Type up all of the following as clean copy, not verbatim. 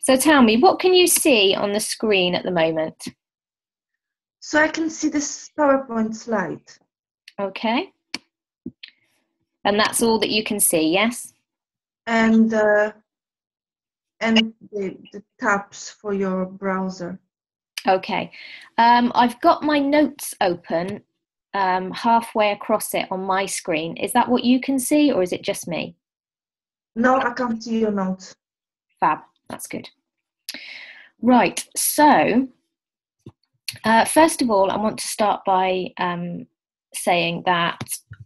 So tell me, what can you see on the screen at the moment? So I can see this PowerPoint slide. Okay. And that's all that you can see, yes? And the tabs for your browser. Okay. I've got my notes open halfway across it on my screen. Is that what you can see, or is it just me? No, I can't see your notes. Fab. That's good. Right. So, first of all, I want to start by saying that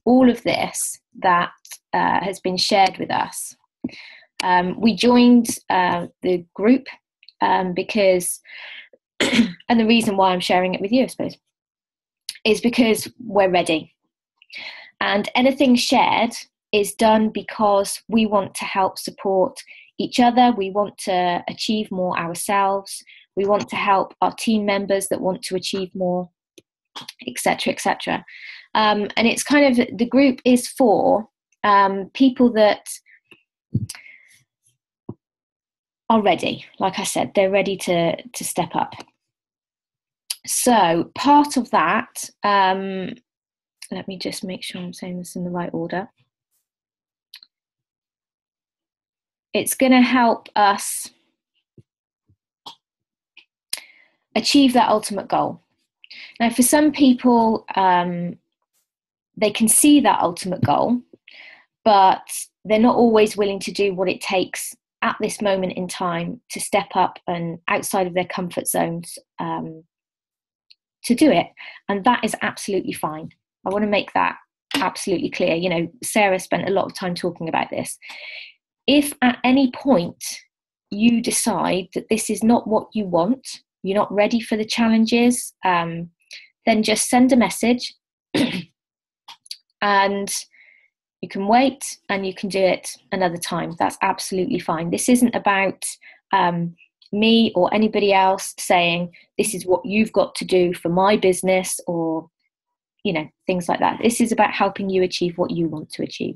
all of this that has been shared with us, we joined the group because, and the reason why I'm sharing it with you, I suppose, is because we're ready. And anything shared is done because we want to help support each other. We want to achieve more ourselves. We want to help our team members that want to achieve more, etc., etc. And it's kind of, the group is for people that are ready. Like I said, they're ready to step up. So part of that, let me just make sure I'm saying this in the right order. It's going to help us achieve that ultimate goal. Now, for some people, they can see that ultimate goal, but they're not always willing to do what it takes at this moment in time to step up and outside of their comfort zones to do it. And that is absolutely fine. I want to make that absolutely clear. You know, Sarah spent a lot of time talking about this. If at any point you decide that this is not what you want, you're not ready for the challenges, then just send a message and you can wait and you can do it another time. That's absolutely fine. This isn't about me or anybody else saying this is what you've got to do for my business or, you know, things like that. This is about helping you achieve what you want to achieve.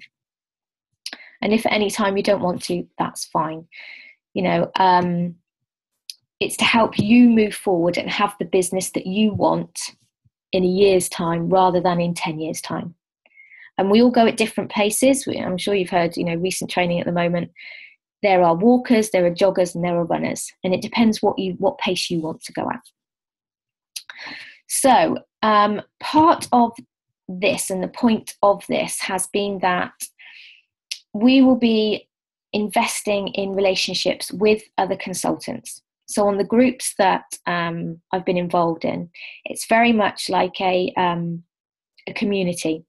And if at any time you don't want to, that's fine. You know, it's to help you move forward and have the business that you want in a year's time rather than in 10 years' time. And we all go at different paces. I'm sure you've heard, you know, recent training at the moment. There are walkers, there are joggers, and there are runners. And it depends what pace you want to go at. So part of this and the point of this has been that we will be investing in relationships with other consultants. So on the groups that I've been involved in, it's very much like a community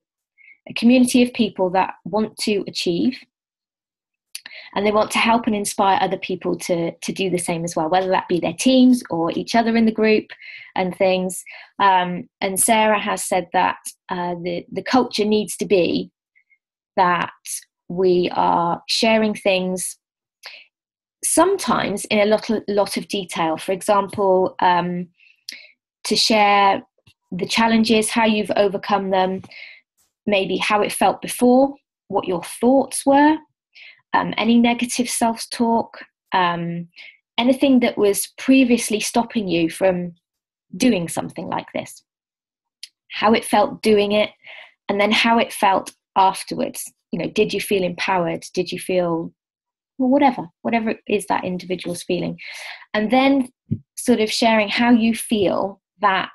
of people that want to achieve, and they want to help and inspire other people to do the same as well, whether that be their teams or each other in the group and things. And Sarah has said that the culture needs to be that we are sharing things sometimes in a lot of detail. For example, to share the challenges, how you've overcome them, maybe how it felt before, what your thoughts were, any negative self-talk, anything that was previously stopping you from doing something like this, how it felt doing it, and then how it felt afterwards. You know, did you feel empowered? Did you feel, well, whatever it is that individual's feeling? And then sort of sharing how you feel that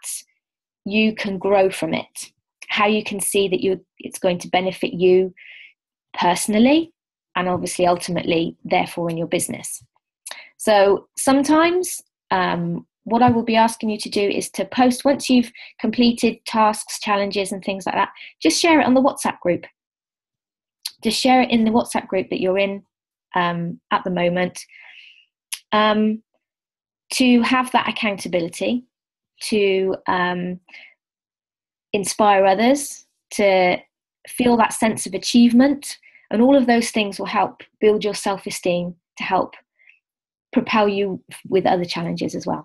you can grow from it, how you can see that it's going to benefit you personally and obviously ultimately therefore in your business. So sometimes what I will be asking you to do is to post, once you've completed tasks, challenges and things like that, just share it on the WhatsApp group. Just share it in the WhatsApp group that you're in at the moment, to have that accountability, to inspire others, to feel that sense of achievement. And all of those things will help build your self-esteem, to help propel you with other challenges as well.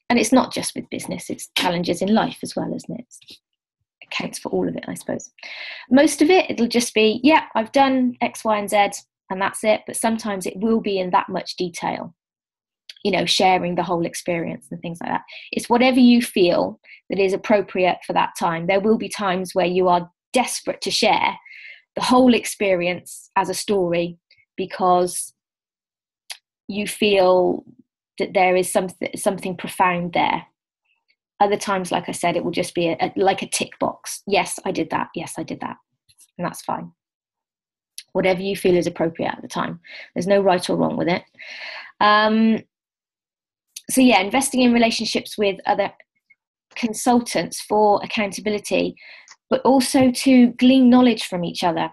And it's not just with business, it's challenges in life as well, isn't it? It counts for all of it, I suppose. Most of it, it'll just be, yeah, I've done X, Y, and Z, and that's it. But sometimes it will be in that much detail. sharing the whole experience and things like that. It's whatever you feel that is appropriate for that time. There will be times where you are desperate to share the whole experience as a story because you feel that there is something profound there. Other times, like I said, it will just be like a tick box. Yes, I did that. Yes, I did that. And that's fine. Whatever you feel is appropriate at the time. There's no right or wrong with it. So yeah, investing in relationships with other consultants for accountability, but also to glean knowledge from each other,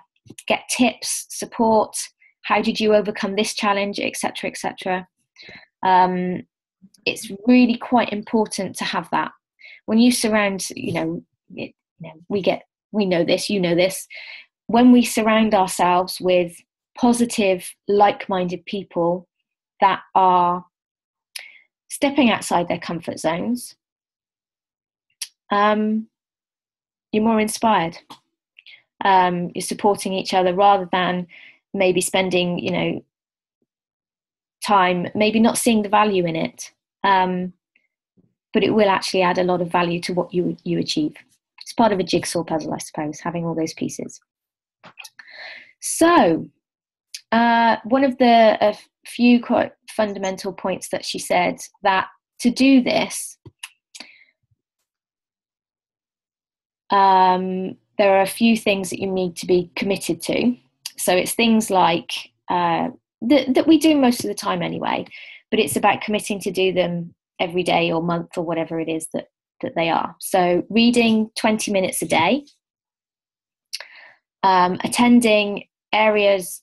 get tips, support. How did you overcome this challenge, etc., etc. It's really quite important to have that. When you surround, we know this, you know this. When we surround ourselves with positive, like-minded people that are stepping outside their comfort zones, you're more inspired. You're supporting each other rather than maybe spending, time, maybe not seeing the value in it. But it will actually add a lot of value to what you achieve. It's part of a jigsaw puzzle, I suppose, having all those pieces. So one of the few quite fundamental points that she said, that to do this, there are a few things that you need to be committed to. So it's things like that we do most of the time anyway, but it's about committing to do them every day or month or whatever it is that they are. So reading 20 minutes a day, attending areas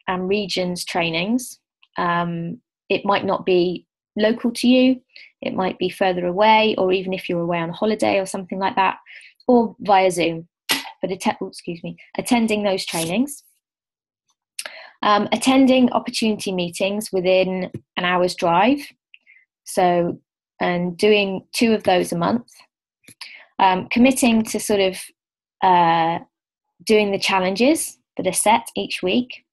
and regions trainings. It might not be local to you, it might be further away, or even if you're away on holiday or something like that, or via Zoom, but attending those trainings. Attending opportunity meetings within an hour's drive. So, and doing 2 of those a month. Committing to sort of doing the challenges that are set each week,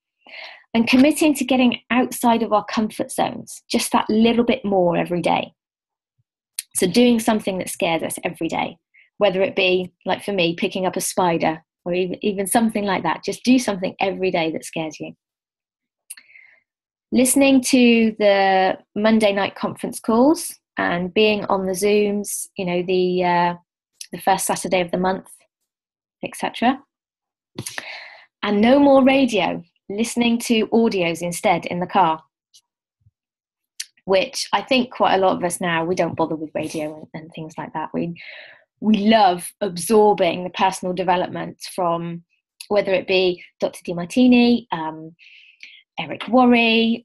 and committing to getting outside of our comfort zones, just that little bit more every day. So doing something that scares us every day, whether it be, like for me, picking up a spider or even something like that. Just do something every day that scares you. Listening to the Monday night conference calls and being on the Zooms, the first Saturday of the month, etc. And no more radio, listening to audios instead in the car, which I think quite a lot of us now, we don't bother with radio and things like that. We love absorbing the personal development from, whether it be Dr. DeMartini, Eric Worre,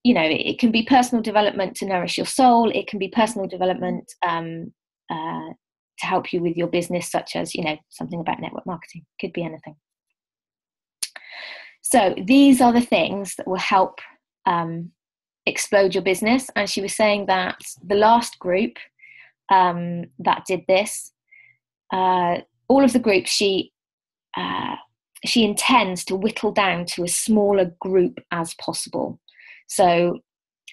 it can be personal development to nourish your soul. It can be personal development to help you with your business, such as, something about network marketing. Could be anything. So these are the things that will help explode your business. And she was saying that the last group that did this, all of the groups she intends to whittle down to as small a group as possible. So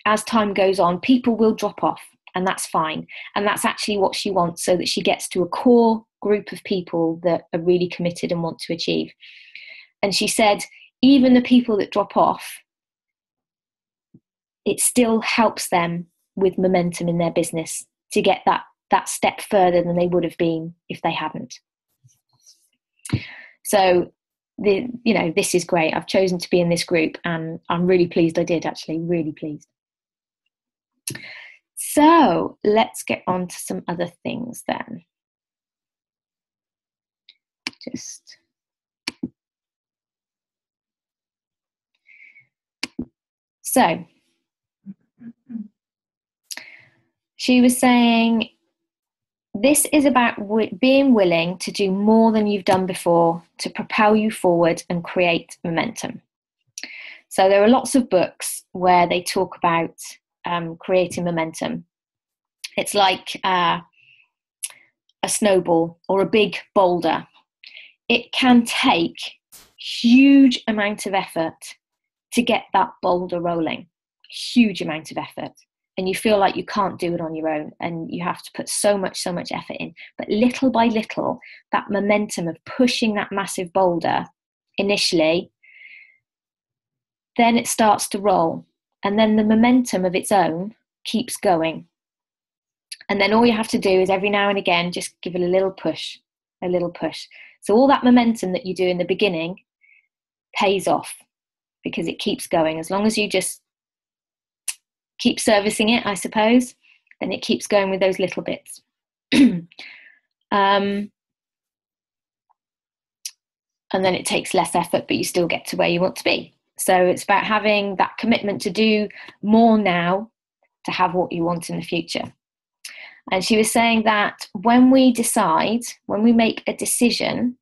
as time goes on, people will drop off, and that's fine. And that's actually what she wants, so that she gets to a core group of people that are really committed and want to achieve. And she said, even the people that drop off, it still helps them with momentum in their business to get that step further than they would have been if they hadn't. So this is great. I've chosen to be in this group, and I'm really pleased I did, actually, really pleased. So let's get on to some other things then. So she was saying, this is about being willing to do more than you've done before to propel you forward and create momentum. So there are lots of books where they talk about creating momentum. It's like a snowball or a big boulder. It can take huge amount of effort to get that boulder rolling. huge amount of effort, and you feel like you can't do it on your own, and you have to put so much effort in. But little by little, that momentum of pushing that massive boulder initially, then it starts to roll, and then the momentum of its own keeps going. And then all you have to do is every now and again just give it a little push. So all that momentum that you do in the beginning pays off, because it keeps going. As long as you just keep servicing it, I suppose, then it keeps going with those little bits. And then it takes less effort, but you still get to where you want to be. So it's about having that commitment to do more now to have what you want in the future. And she was saying that when we make a decision,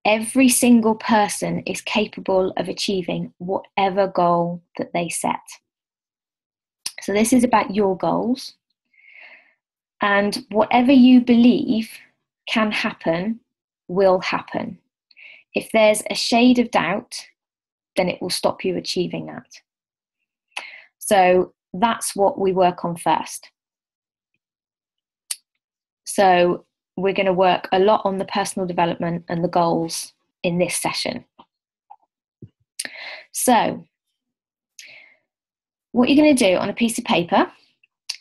every single person is capable of achieving whatever goal that they set. So this is about your goals. And whatever you believe can happen, will happen. If there's a shade of doubt, then it will stop you achieving that. So that's what we work on first. So we're going to work a lot on the personal development and the goals in this session. So what you're going to do on a piece of paper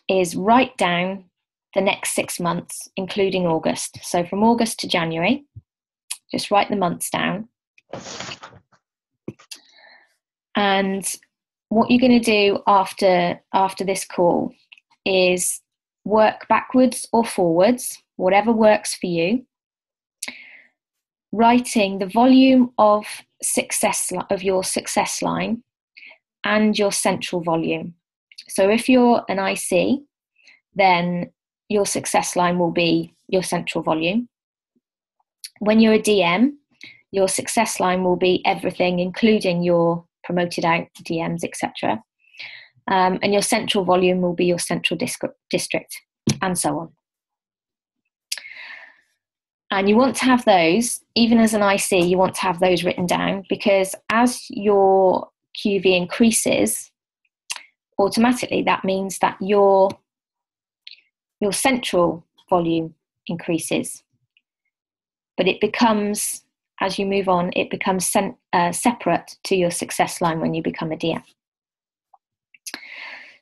is write down the next 6 months, including August. So from August to January, just write the months down. And what you're going to do after this call is work backwards or forwards, whatever works for you, writing the volume of your success line and your central volume. So if you're an IC, then your success line will be your central volume. When you're a DM, your success line will be everything, including your promoted out DMs, etc. And your central volume will be your central district, and so on. And you want to have those, even as an IC, you want to have those written down, because as your QV increases, automatically that means that your central volume increases. But it becomes, as you move on, it becomes separate to your success line when you become a DM.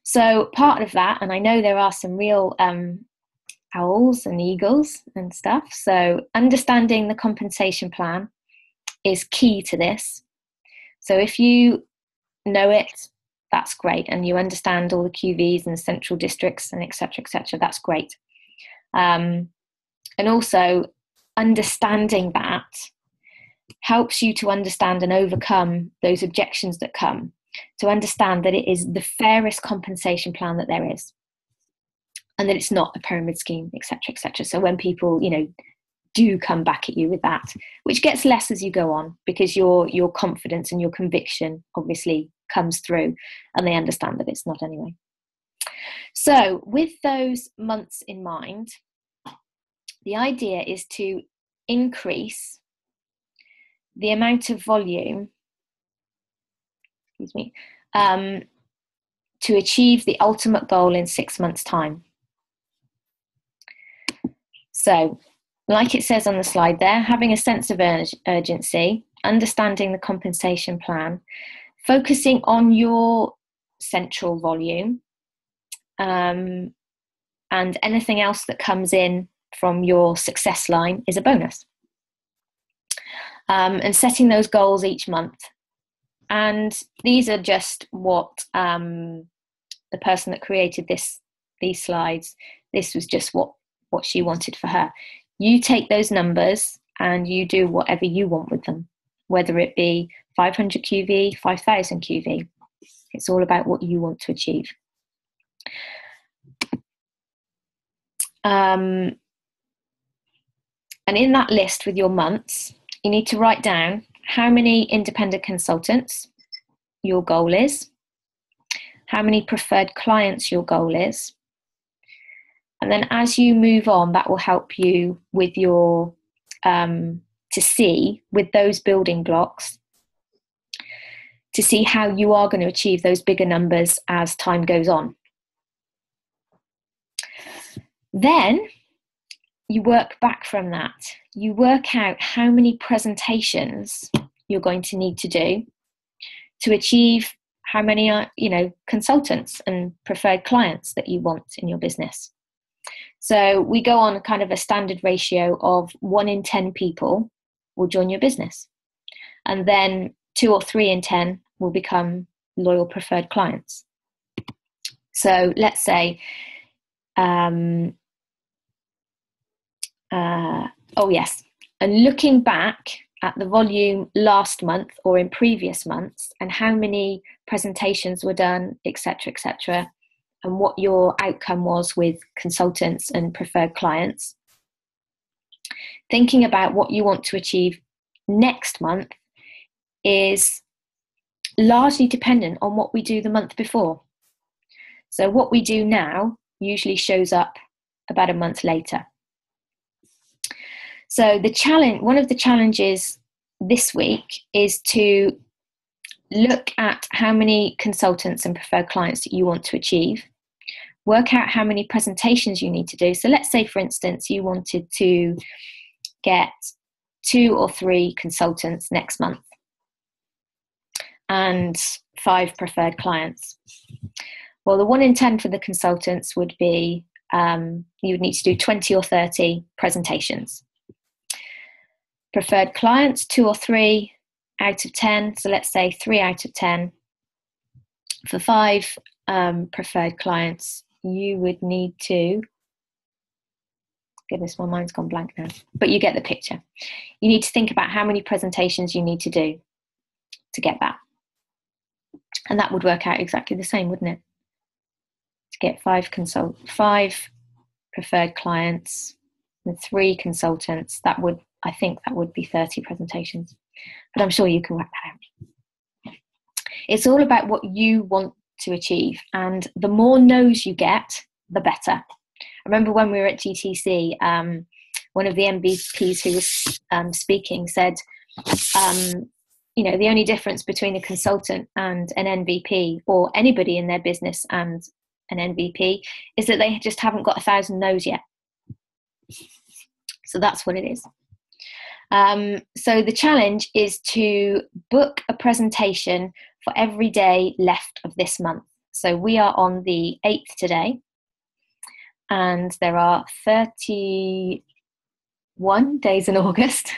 So part of that, and I know there are some real owls and eagles and stuff, so understanding the compensation plan is key to this. So if you know it, that's great, and you understand all the QVs and central districts and etc., that's great. And also understanding that helps you to understand and overcome those objections that come, to understand that it is the fairest compensation plan that there is, and that it's not a pyramid scheme, etc. So when people, do come back at you with that, which gets less as you go on, because your confidence and your conviction obviously comes through, and they understand that it's not anyway. So with those months in mind, the idea is to increase the amount of volume, to achieve the ultimate goal in 6 months' time. So, like it says on the slide there, having a sense of urgency, understanding the compensation plan, focusing on your central volume, and anything else that comes in from your success line is a bonus. And setting those goals each month. And these are just what the person that created these slides, this was just what she wanted for her. You take those numbers and you do whatever you want with them, whether it be 500 QV, 5,000 QV. It's all about what you want to achieve. And in that list with your months, you need to write down how many independent consultants your goal is, how many preferred clients your goal is. And then as you move on, that will help you with your, to see with those building blocks, to see how you are going to achieve those bigger numbers as time goes on. Then you work back from that. You work out how many presentations you're going to need to do to achieve how many consultants and preferred clients that you want in your business. So we go on kind of a standard ratio of 1 in 10 people will join your business. And then 2 or 3 in 10 will become loyal preferred clients. So let's say, and looking back at the volume last month or in previous months and how many presentations were done, etc., and what your outcome was with consultants and preferred clients. Thinking about what you want to achieve next month is largely dependent on what we do the month before. So what we do now usually shows up about a month later. So one of the challenges this week is to look at how many consultants and preferred clients that you want to achieve, work out how many presentations you need to do. So let's say, for instance, you wanted to get 2 or 3 consultants next month and 5 preferred clients. Well, the 1 in 10 for the consultants would be, you would need to do 20 or 30 presentations. Preferred clients, 2 or 3 out of 10. So let's say 3 out of 10. For 5 preferred clients, you would need to, goodness, my mind's gone blank now, but you get the picture. You need to think about how many presentations you need to do to get that. And that would work out exactly the same, wouldn't it? To get 5 preferred clients and 3 consultants, I think that would be 30 presentations. But I'm sure you can work that out. It's all about what you want to achieve. And the more no's you get, the better. I remember when we were at GTC, one of the MVPs who was speaking said, the only difference between a consultant and an MVP, or anybody in their business and an MVP, is that they just haven't got 1,000 no's yet. So that's what it is. So the challenge is to book a presentation for every day left of this month. So we are on the 8th today, and there are 31 days in August.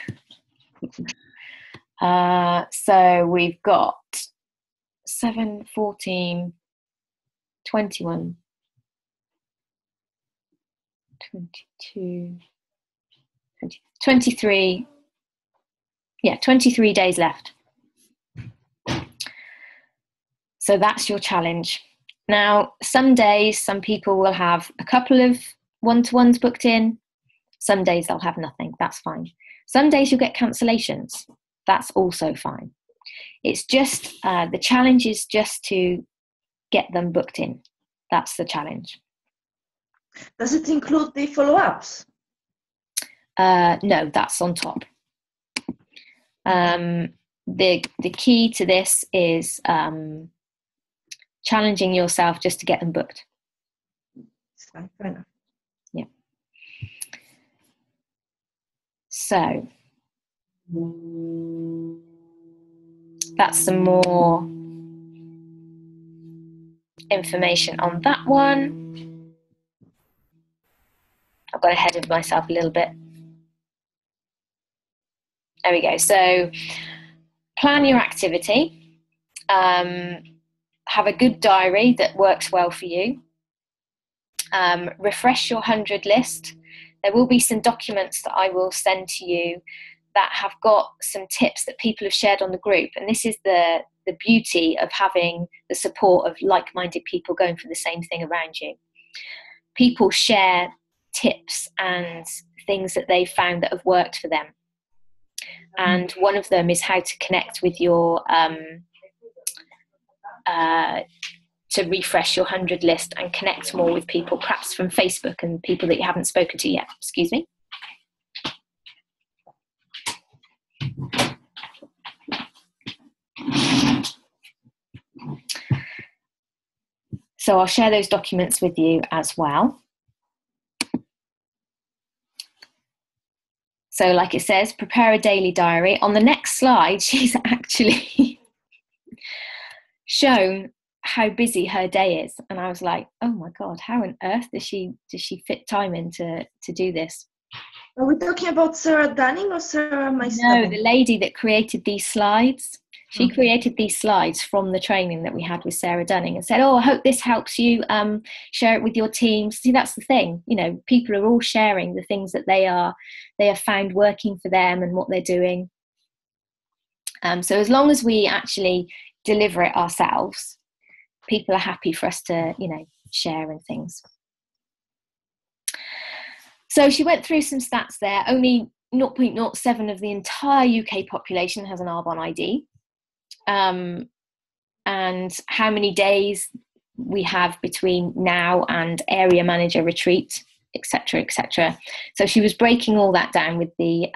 So we've got 7, 14, 21, 22, 23. Yeah, 23 days left. So that's your challenge. Now, some days, some people will have a couple of one-to-ones booked in. Some days they'll have nothing. That's fine. Some days you'll get cancellations. That's also fine. It's just, the challenge is just to get them booked in. That's the challenge. Does it include the follow-ups? No, that's on top. The key to this is challenging yourself just to get them booked. Fair enough. Yeah. So that's some more information on that one. I've got ahead of myself a little bit. There we go. So plan your activity. Have a good diary that works well for you. Refresh your 100 list. There will be some documents that I will send to you that have got some tips that people have shared on the group. And this is the beauty of having the support of like-minded people going for the same thing around you. People share tips and things that they've found that have worked for them. And one of them is how to connect with your, to refresh your 100 list and connect more with people, perhaps from Facebook and people that you haven't spoken to yet. Excuse me. So I'll share those documents with you as well. So like it says, prepare a daily diary. On the next slide, she's actually shown how busy her day is. And I was like, oh my God, how on earth does she fit time in to do this? Are we talking about Sarah Dunning or Sarah myself? No, the lady that created these slides. She created these slides from the training that we had with Sarah Dunning and said, oh, I hope this helps you share it with your team. See, that's the thing. You know, people are all sharing the things that they have found working for them and what they're doing. So as long as we actually deliver it ourselves, people are happy for us to, you know, share and things. So she went through some stats there. Only 0.07 of the entire UK population has an Arbonne ID. And how many days we have between now and area manager retreat, etc., etc. So she was breaking all that down with the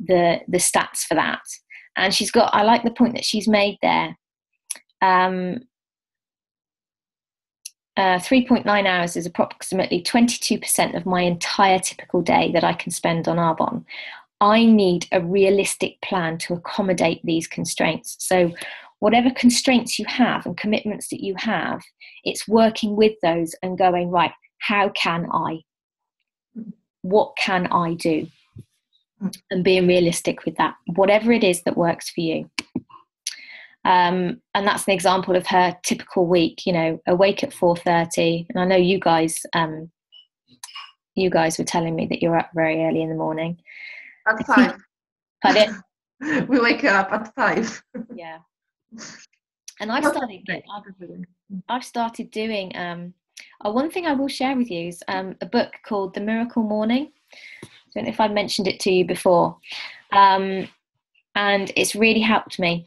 stats for that. And she's got, I like the point that she's made there. 3.9 hours is approximately 22% of my entire typical day that I can spend on Arbonne. I need a realistic plan to accommodate these constraints. So whatever constraints you have and commitments that you have, it's working with those and going, right, how can I? What can I do? And being realistic with that, whatever it is that works for you. And that's an example of her typical week, you know, awake at 4:30. And I know you guys were telling me that you're up very early in the morning. At 5. Pardon? We wake up at 5. Yeah. And I've started doing, one thing I will share with you is a book called The Miracle Morning. I don't know if I mentioned it to you before. And it's really helped me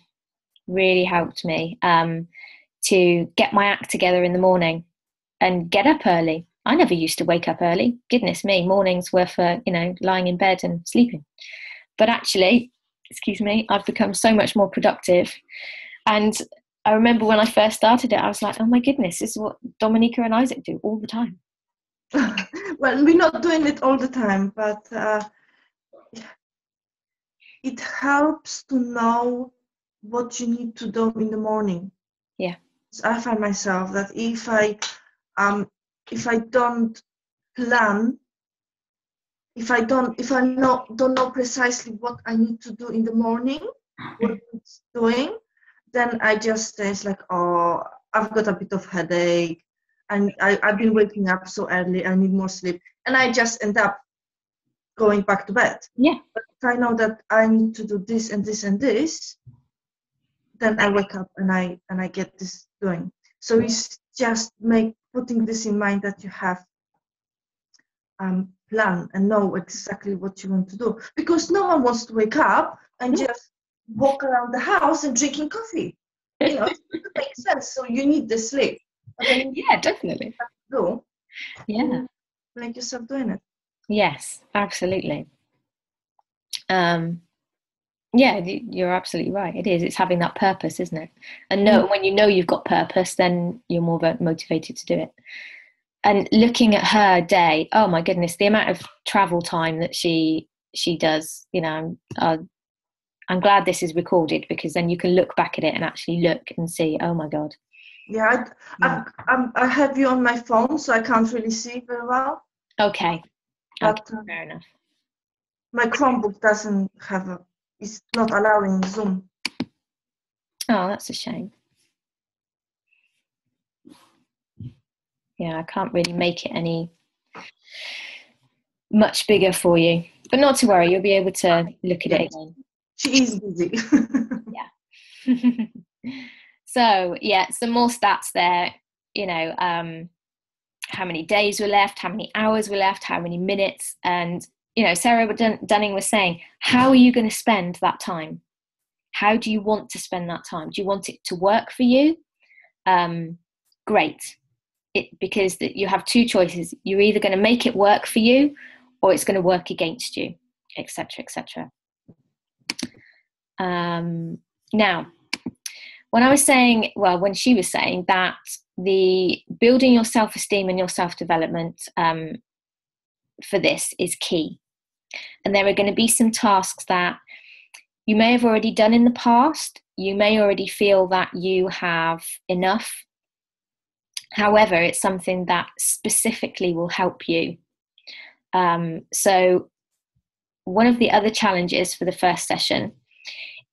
to get my act together in the morning and get up early. I never used to wake up early. Goodness me, mornings were for, you know, lying in bed and sleeping. But actually, I've become so much more productive. And I remember when I first started it, I was like, oh my goodness, this is what Dominica and Isaac do all the time. Well, we're not doing it all the time, but it helps to know what you need to do in the morning. Yeah. So I find myself that if I don't plan, if I don't know precisely what I need to do in the morning, what it's doing, then I just say it's like, oh, I've got a bit of headache, and I've been waking up so early, I need more sleep, and I just end up going back to bed. Yeah. But if I know that I need to do this and this and this, then I wake up and I get this doing. So it's just putting this in mind that you have plan and know exactly what you want to do, because no one wants to wake up and just walk around the house and drinking coffee. You know, it makes sense. So you need the sleep. But then yeah, definitely. Make yourself doing it. Yes, absolutely. Yeah, you're absolutely right. It is. It's having that purpose, isn't it? And when you know you've got purpose, then you're more motivated to do it. And looking at her day, oh my goodness, the amount of travel time that she does, you know, I'm glad this is recorded, because then you can look back at it and actually look and see, oh my God. Yeah, I have you on my phone, so I can't really see very well. Okay. But fair enough. My Chromebook doesn't have it's not allowing Zoom. Oh, that's a shame. Yeah, I can't really make it any much bigger for you, but not to worry, you'll be able to look at it again. She is busy. Yeah. So yeah, some more stats there. You know, how many days were left, how many hours were left, how many minutes, and you know, Sarah Dunning was saying, how are you going to spend that time? How do you want to spend that time? Do you want it to work for you? Great. Because you have two choices. You're either going to make it work for you, or it's going to work against you, etc., etc. Now, when I was saying, well, when she was saying that the building your self-esteem and your self-development for this is key. And there are going to be some tasks that you may have already done in the past. You may already feel that you have enough. However, it's something that specifically will help you. So one of the other challenges for the first session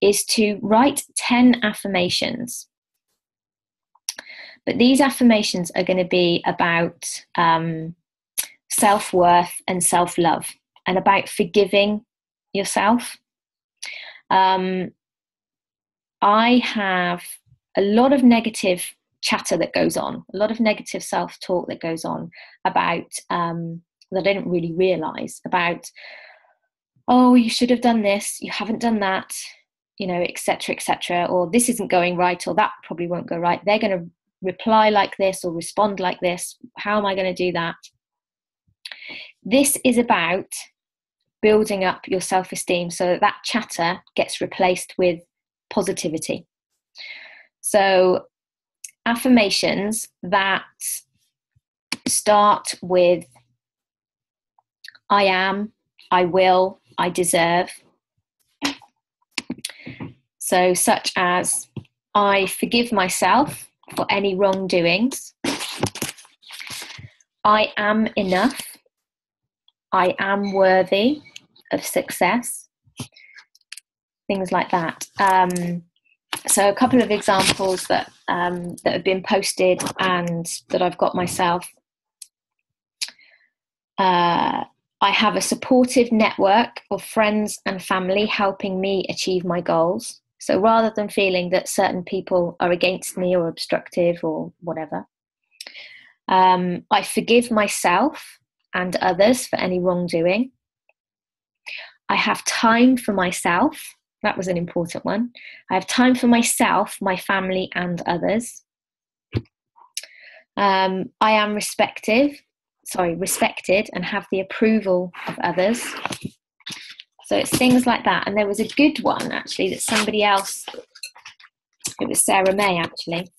is to write 10 affirmations. But these affirmations are going to be about self-worth and self-love, and about forgiving yourself. I have a lot of negative chatter that goes on, a lot of negative self-talk that goes on about that I didn't really realise about, oh, you should have done this, you haven't done that, you know, etc., etc., or this isn't going right, or that probably won't go right. They're going to reply like this or respond like this. How am I going to do that? This is about building up your self-esteem so that that chatter gets replaced with positivity. So affirmations that start with I am, I will, I deserve. So such as, I forgive myself for any wrongdoings. I am enough. I am worthy of success. Things like that. So a couple of examples that have been posted and that I've got myself. I have a supportive network of friends and family helping me achieve my goals. So rather than feeling that certain people are against me or obstructive or whatever, I forgive myself and others for any wrongdoing. I have time for myself. That was an important one. I have time for myself, my family, and others. I am respected and have the approval of others. So it's things like that. And there was a good one, actually, that somebody else, it was Sarah May, actually,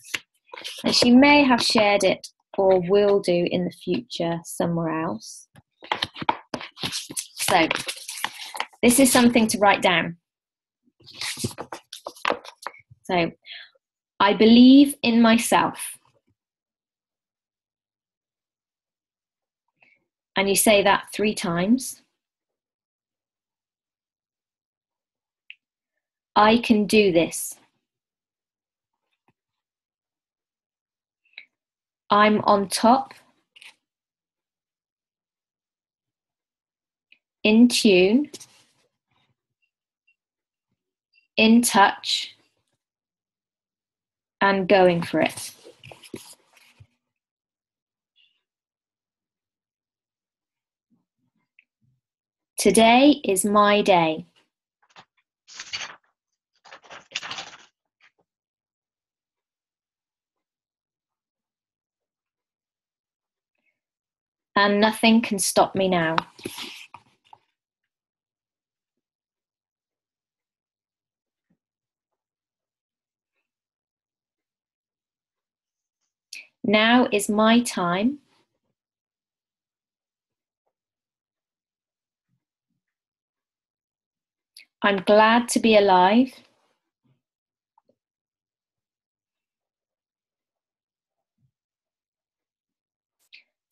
and she may have shared it or will do in the future somewhere else. So this is something to write down. So, I believe in myself. And you say that 3 times. I can do this. I'm on top. In tune. In touch. And going for it. Today is my day. And nothing can stop me now. Now is my time. I'm glad to be alive.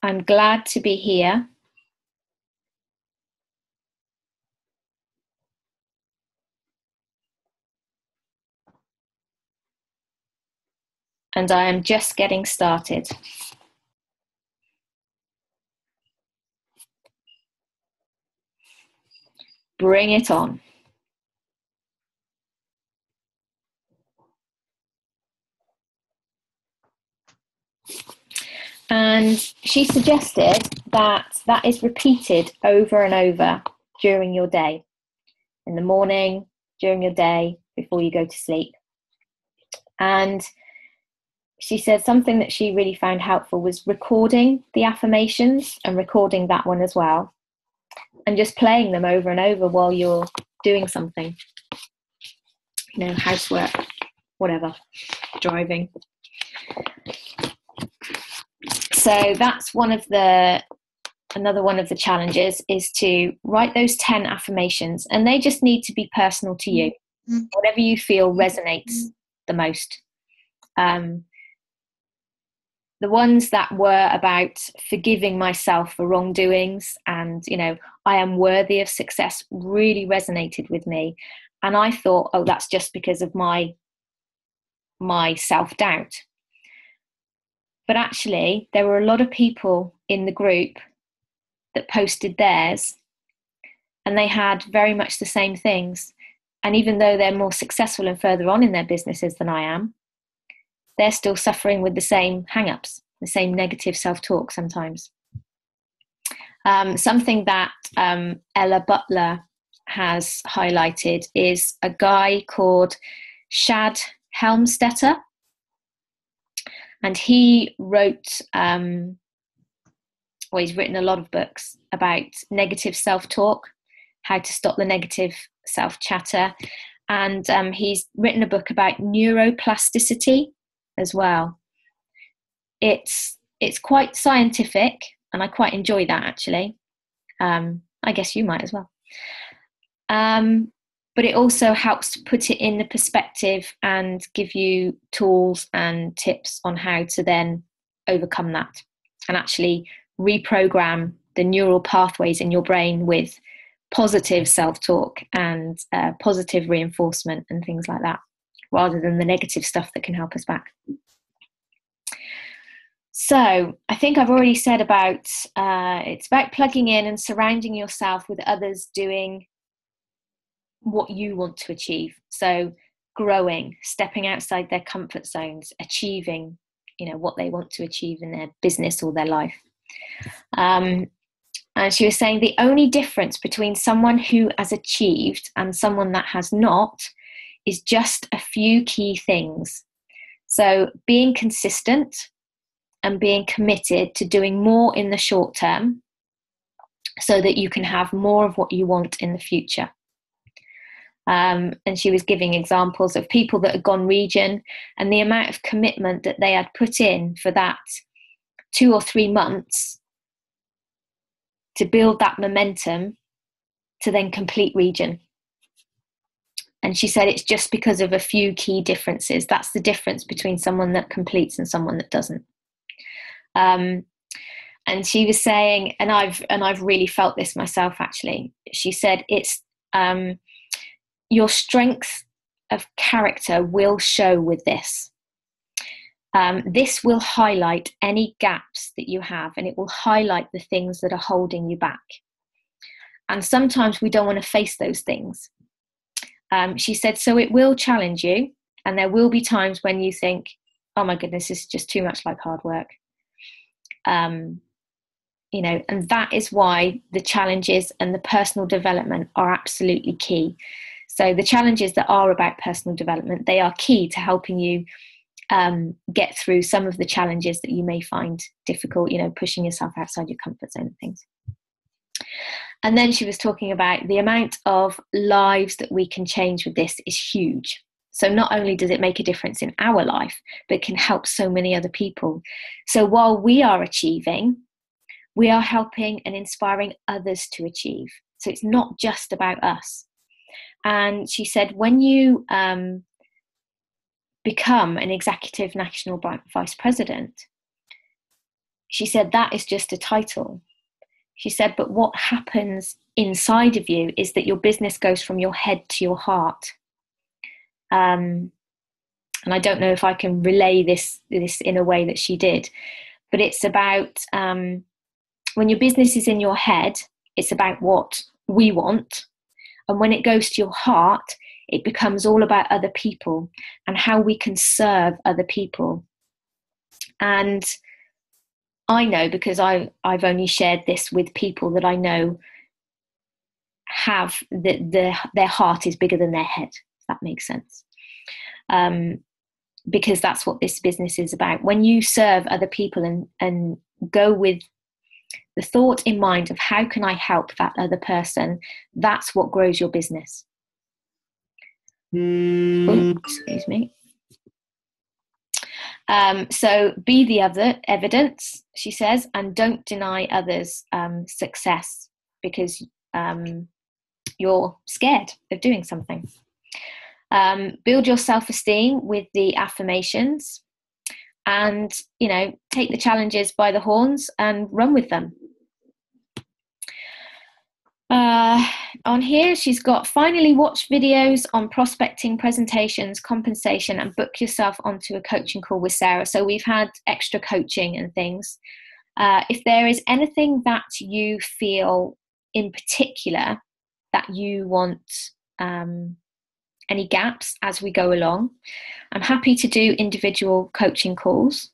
I'm glad to be here. And I am just getting started. Bring it on. And she suggested that that is repeated over and over during your day. In the morning, during your day, before you go to sleep. And she said something that she really found helpful was recording the affirmations and recording that one as well. And just playing them over and over while you're doing something. You know, housework, whatever. driving. So that's another one of the challenges, is to write those 10 affirmations, and they just need to be personal to you, whatever you feel resonates the most. The ones that were about forgiving myself for wrongdoings and, I am worthy of success, really resonated with me. And I thought, oh, that's just because of my self-doubt. But actually, there were a lot of people in the group that posted theirs, and they had very much the same things. And even though they're more successful and further on in their businesses than I am, they're still suffering with the same hang-ups, the same negative self-talk sometimes. Something that Ella Butler has highlighted is a guy called Shad Helmstetter. And he wrote, he's written a lot of books about negative self-talk, how to stop the negative self-chatter. And he's written a book about neuroplasticity as well. It's quite scientific, and I quite enjoy that, actually. I guess you might as well. But it also helps to put it in the perspective and give you tools and tips on how to then overcome that and actually reprogram the neural pathways in your brain with positive self-talk and positive reinforcement and things like that, rather than the negative stuff that can help us back. So I think I've already said about it's about plugging in and surrounding yourself with others doing what you want to achieve. So growing, stepping outside their comfort zones, achieving, what they want to achieve in their business or their life. And she was saying the only difference between someone who has achieved and someone that has not is just a few key things. So being consistent and being committed to doing more in the short term so that you can have more of what you want in the future. And she was giving examples of people that had gone region and the amount of commitment that they had put in for that 2 or 3 months to build that momentum to then complete region. And she said it's just because of a few key differences. That's the difference between someone that completes and someone that doesn't. And she was saying, and I've really felt this myself, actually. She said it's your strength of character will show with this. This will highlight any gaps that you have, and it will highlight the things that are holding you back. And sometimes we don't want to face those things. She said, so it will challenge you, and there will be times when you think, oh my goodness, this is just too much like hard work. And that is why the challenges and the personal development are absolutely key. So the challenges that are about personal development, they are key to helping you get through some of the challenges that you may find difficult, pushing yourself outside your comfort zone and things. And then she was talking about the amount of lives that we can change with this is huge. So not only does it make a difference in our life, but it can help so many other people. So while we are achieving, we are helping and inspiring others to achieve. So it's not just about us. And she said, when you become an executive national vice president, she said that is just a title. She said, but what happens inside of you is that your business goes from your head to your heart. And I don't know if I can relay this in a way that she did, but it's about when your business is in your head, it's about what we want. And when it goes to your heart, it becomes all about other people and how we can serve other people. And I know, because I've only shared this with people that I know have their heart is bigger than their head, if that makes sense. Because that's what this business is about. When you serve other people and go with the thought in mind of how can I help that other person, that's what grows your business. Ooh, excuse me. So be the other evidence, she says, and don't deny others success because you're scared of doing something. Build your self-esteem with the affirmations, and take the challenges by the horns and run with them. On here she's got, finally watch videos on prospecting, presentations, compensation, and book yourself onto a coaching call with Sarah. So we've had extra coaching and things. If there is anything that you feel in particular that you want, any gaps as we go along, I'm happy to do individual coaching calls.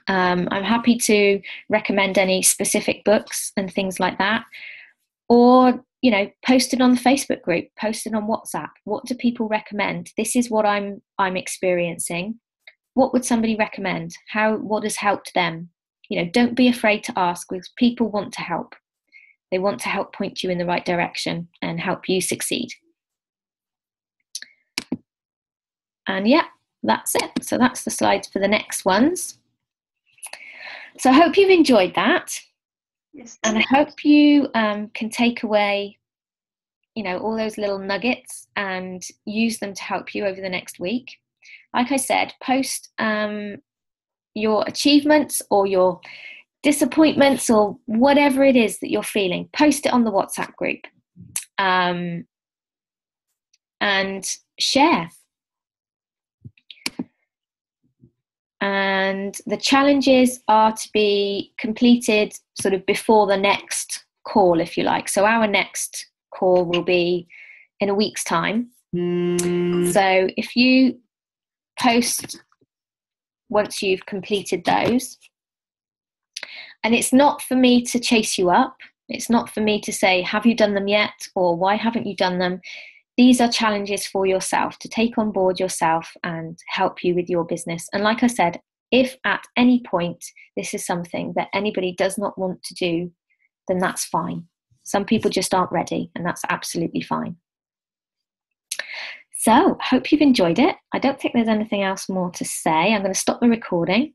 I'm happy to recommend any specific books and things like that, or post it on the Facebook group, post it on WhatsApp. What do people recommend? This is what I'm experiencing. What would somebody recommend? What has helped them? Don't be afraid to ask, because people want to help. They want to help point you in the right direction and help you succeed. And yeah, that's it. So that's the slides for the next ones. So I hope you've enjoyed that. Yes. And I hope you can take away, all those little nuggets and use them to help you over the next week. Like I said, post your achievements or your disappointments or whatever it is that you're feeling. Post it on the WhatsApp group and share. And the challenges are to be completed sort of before the next call, if you like. So our next call will be in a week's time. So if you post once you've completed those, and it's not for me to chase you up, it's not for me to say, have you done them yet? Or why haven't you done them? These are challenges for yourself to take on board yourself and help you with your business. And like I said, if at any point this is something that anybody does not want to do, then that's fine. Some people just aren't ready, and that's absolutely fine. So, hope you've enjoyed it. I don't think there's anything else more to say. I'm going to stop the recording